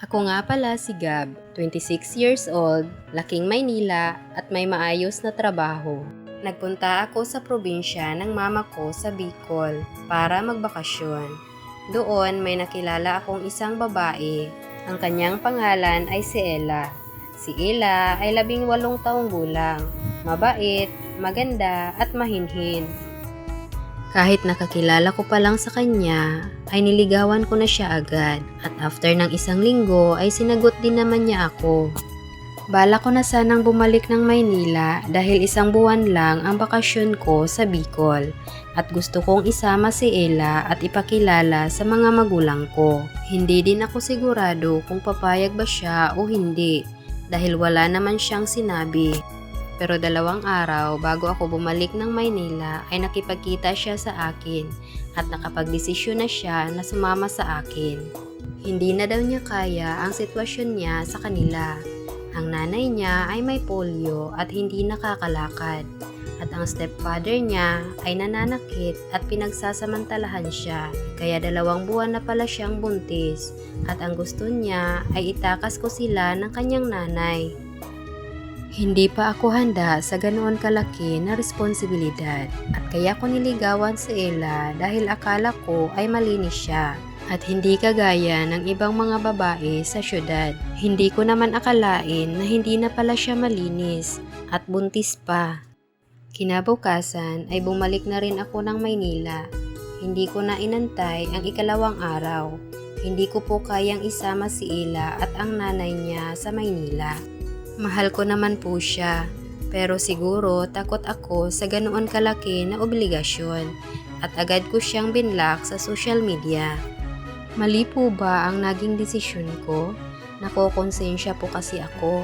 Ako nga pala si Gab, 26 years old, laking Maynila at may maayos na trabaho. Nagpunta ako sa probinsya ng mama ko sa Bicol para magbakasyon. Doon may nakilala akong isang babae. Ang kanyang pangalan ay si Ella. Si Ella ay 18 taong gulang, mabait, maganda at mahinhin. Kahit nakakilala ko pa lang sa kanya, ay niligawan ko na siya agad at after ng 1 linggo ay sinagot din naman niya ako. Bala ko na sanang bumalik ng Maynila dahil 1 buwan lang ang bakasyon ko sa Bicol at gusto kong isama si Ella at ipakilala sa mga magulang ko. Hindi din ako sigurado kung papayag ba siya o hindi dahil wala naman siyang sinabi. Pero 2 araw bago ako bumalik ng Maynila ay nakipagkita siya sa akin at nakapagdesisyon na siya na sumama sa akin. Hindi na daw niya kaya ang sitwasyon niya sa kanila. Ang nanay niya ay may polio at hindi nakakalakad. At ang stepfather niya ay nananakit at pinagsasamantalahan siya. Kaya 2 buwan na pala siyang buntis at ang gusto niya ay itakas ko sila ng kanyang nanay. Hindi pa ako handa sa ganoon kalaki na responsibilidad at kaya ko niligawan si Ella dahil akala ko ay malinis siya at hindi kagaya ng ibang mga babae sa syudad. Hindi ko naman akalain na hindi na pala siya malinis at buntis pa. Kinabukasan ay bumalik na rin ako ng Maynila. Hindi ko na inantay ang 2 araw. Hindi ko po kayang isama si Ella at ang nanay niya sa Maynila. Mahal ko naman po siya, pero siguro takot ako sa ganoon kalaki na obligasyon at agad ko siyang binlock sa social media. Mali po ba ang naging desisyon ko? Nakokonsensya po kasi ako.